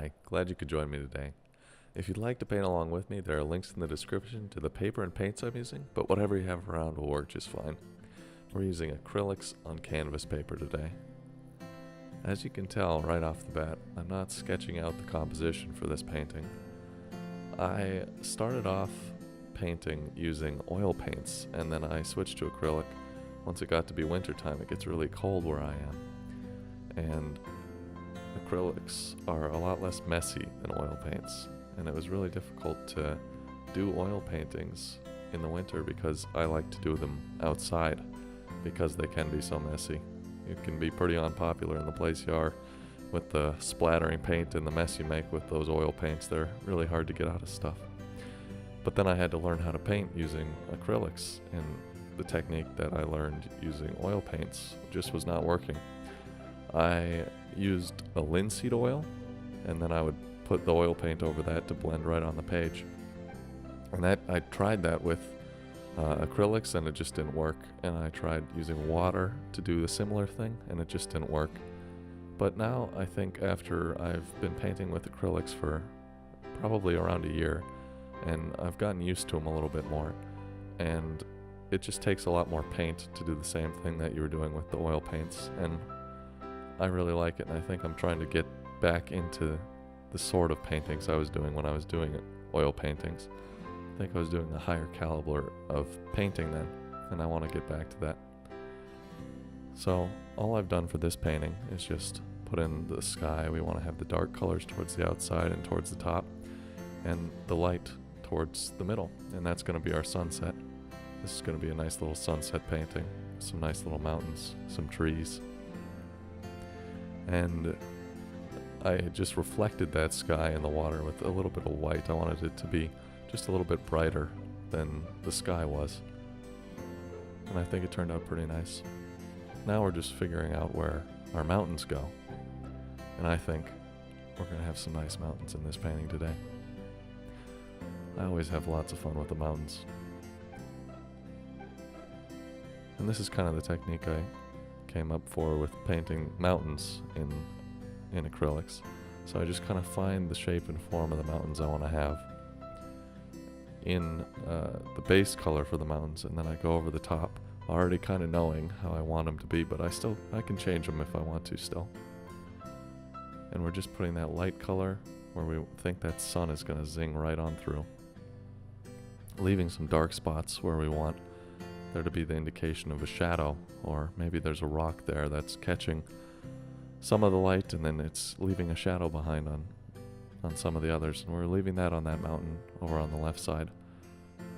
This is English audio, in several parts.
Hi, glad you could join me today. If you'd like to paint along with me, there are links in the description to the paper and paints I'm using, but whatever you have around will work just fine. We're using acrylics on canvas paper today. As you can tell right off the bat, I'm not sketching out the composition for this painting. I started off painting using oil paints, and then I switched to acrylic. Once it got to be wintertime, it gets really cold where I am. And acrylics are a lot less messy than oil paints, and it was really difficult to do oil paintings in the winter because I like to do them outside because they can be so messy. It can be pretty unpopular in the place you are with the splattering paint and the mess you make with those oil paints. They're really hard to get out of stuff. But then I had to learn how to paint using acrylics, and the technique that I learned using oil paints just was not working. I used a linseed oil, and then I would put the oil paint over that to blend right on the page. And I tried that with acrylics, and it just didn't work. And I tried using water to do the similar thing, and it just didn't work. But now I think after I've been painting with acrylics for probably around a year, and I've gotten used to them a little bit more, and it just takes a lot more paint to do the same thing that you were doing with the oil paints, and I really like it, and I think I'm trying to get back into the sort of paintings I was doing when I was doing oil paintings. I think I was doing a higher caliber of painting then, and I want to get back to that. So all I've done for this painting is just put in the sky. We want to have the dark colors towards the outside and towards the top, and the light towards the middle, and that's going to be our sunset. This is going to be a nice little sunset painting, some nice little mountains, some trees. And I just reflected that sky in the water with a little bit of white. I wanted it to be just a little bit brighter than the sky was. And I think it turned out pretty nice. Now we're just figuring out where our mountains go. And I think we're going to have some nice mountains in this painting today. I always have lots of fun with the mountains. And this is kind of the technique I came up for with painting mountains in acrylics. So I just kind of find the shape and form of the mountains I want to have in the base color for the mountains, and then I go over the top, already kind of knowing how I want them to be, but I can change them if I want to still. And we're just putting that light color where we think that sun is going to zing right on through, leaving some dark spots where we want there to be the indication of a shadow, or maybe there's a rock there that's catching some of the light and then it's leaving a shadow behind on some of the others, and we're leaving that on that mountain over on the left side.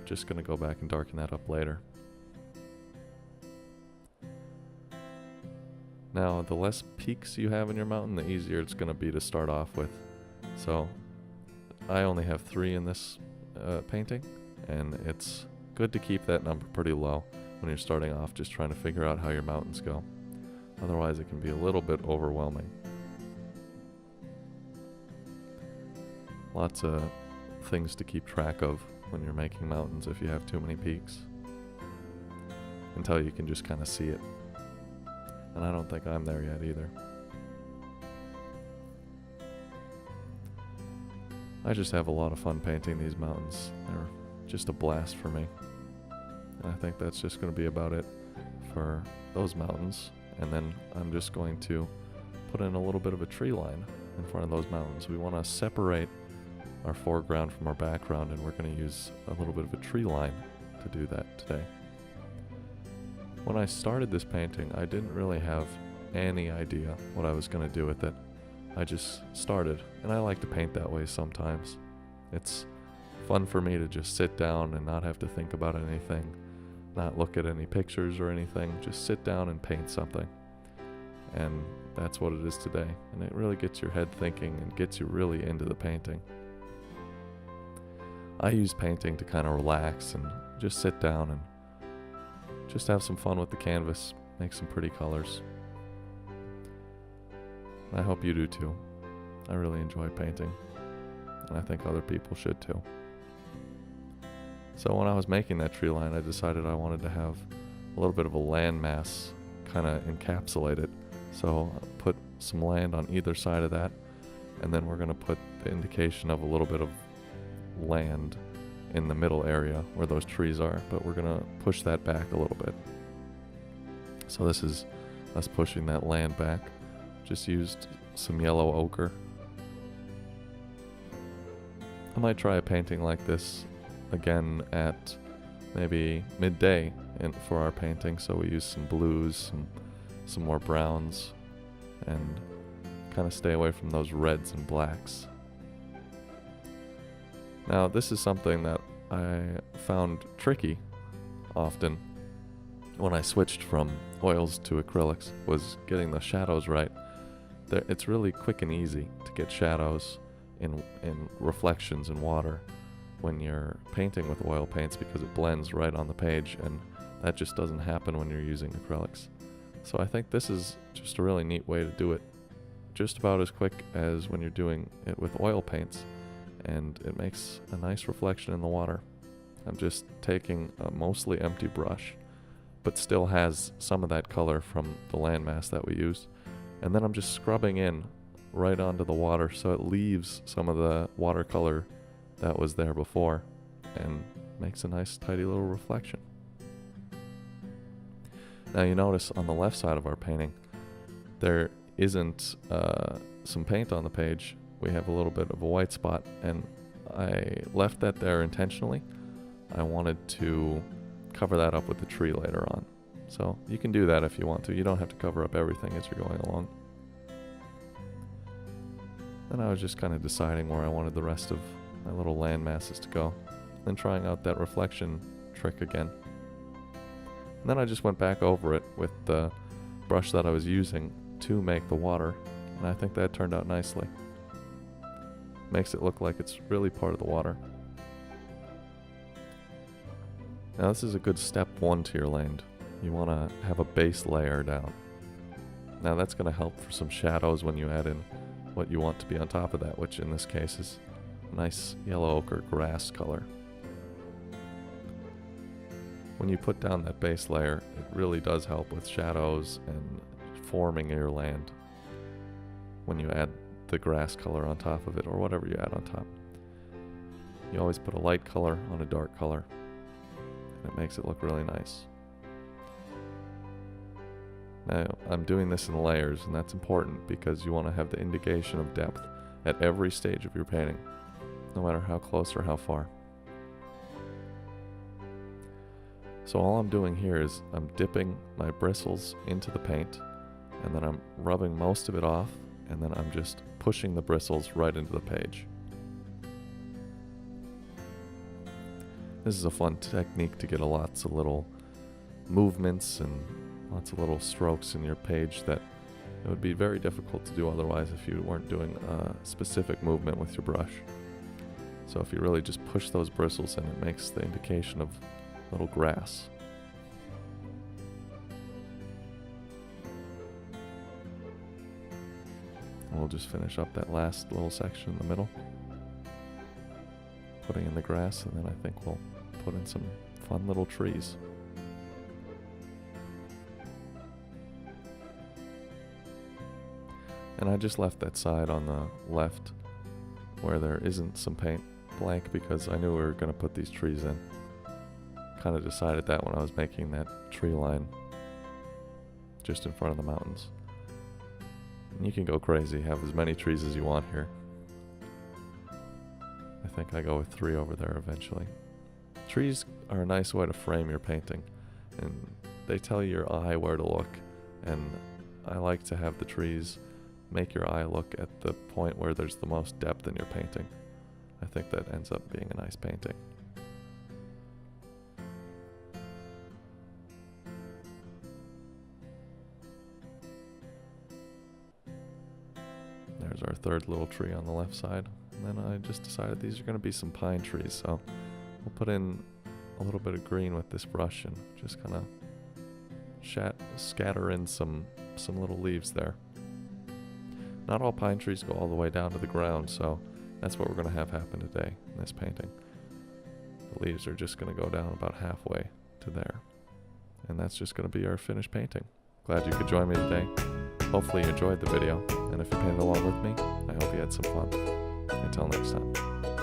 Just going to go back and darken that up later. Now, the less peaks you have in your mountain, the easier it's going to be to start off with. So I only have 3 in this painting, and it's good to keep that number pretty low when you're starting off just trying to figure out how your mountains go. Otherwise it can be a little bit overwhelming. Lots of things to keep track of when you're making mountains if you have too many peaks, until you can just kind of see it. And I don't think I'm there yet either. I just have a lot of fun painting these mountains. They're just a blast for me. And I think that's just going to be about it for those mountains. And then I'm just going to put in a little bit of a tree line in front of those mountains. We want to separate our foreground from our background, and we're going to use a little bit of a tree line to do that today. When I started this painting, I didn't really have any idea what I was going to do with it. I just started, and I like to paint that way sometimes. It's fun for me to just sit down and not have to think about anything, not look at any pictures or anything, just sit down and paint something. And that's what it is today, and it really gets your head thinking and gets you really into the painting. I use painting to kind of relax and just sit down and just have some fun with the canvas, make some pretty colors. I hope you do too. I really enjoy painting, and I think other people should too. So when I was making that tree line, I decided I wanted to have a little bit of a landmass kind of encapsulate it. So I put some land on either side of that, and then we're going to put the indication of a little bit of land in the middle area where those trees are, but we're going to push that back a little bit. So this is us pushing that land back. Just used some yellow ochre. I might try a painting like this again at maybe midday for our painting, so we use some blues, some more browns, and kind of stay away from those reds and blacks. Now this is something that I found tricky often when I switched from oils to acrylics, was getting the shadows right. It's really quick and easy to get shadows in reflections in water when you're painting with oil paints, because it blends right on the page, and that just doesn't happen when you're using acrylics. So I think this is just a really neat way to do it, just about as quick as when you're doing it with oil paints, and it makes a nice reflection in the water. I'm just taking a mostly empty brush, but still has some of that color from the landmass that we used, and then I'm just scrubbing in right onto the water so it leaves some of the watercolor that was there before and makes a nice tidy little reflection. Now you notice on the left side of our painting there isn't some paint on the page. We have a little bit of a white spot, and I left that there intentionally. I wanted to cover that up with the tree later on. So you can do that if you want to. You don't have to cover up everything as you're going along. Then I was just kind of deciding where I wanted the rest of my little land masses to go, then trying out that reflection trick again. And then I just went back over it with the brush that I was using to make the water, and I think that turned out nicely. Makes it look like it's really part of the water. Now this is a good step one to your land. You want to have a base layer down. Now that's going to help for some shadows when you add in what you want to be on top of that, which in this case is a nice yellow ochre grass color. When you put down that base layer, it really does help with shadows and forming your land when you add the grass color on top of it, or whatever you add on top. You always put a light color on a dark color, and it makes it look really nice. Now, I'm doing this in layers, and that's important because you want to have the indication of depth at every stage of your painting, no matter how close or how far. So all I'm doing here is I'm dipping my bristles into the paint, and then I'm rubbing most of it off, and then I'm just pushing the bristles right into the page. This is a fun technique to get lots of little movements and lots of little strokes in your page that it would be very difficult to do otherwise if you weren't doing a specific movement with your brush. So if you really just push those bristles in, it makes the indication of little grass. And we'll just finish up that last little section in the middle, putting in the grass, and then I think we'll put in some fun little trees. And I just left that side on the left where there isn't some paint blank because I knew we were going to put these trees in. Kind of decided that when I was making that tree line just in front of the mountains. And you can go crazy, have as many trees as you want here. I think I go with 3 over there eventually. Trees are a nice way to frame your painting, and they tell your eye where to look, and I like to have the trees make your eye look at the point where there's the most depth in your painting. I think that ends up being a nice painting. There's our third little tree on the left side. And then I just decided these are going to be some pine trees, so we'll put in a little bit of green with this brush and just kind of scatter in some little leaves there. Not all pine trees go all the way down to the ground, so that's what we're going to have happen today in this painting. The leaves are just going to go down about halfway to there. And that's just going to be our finished painting. Glad you could join me today. Hopefully you enjoyed the video. And if you painted along with me, I hope you had some fun. Until next time.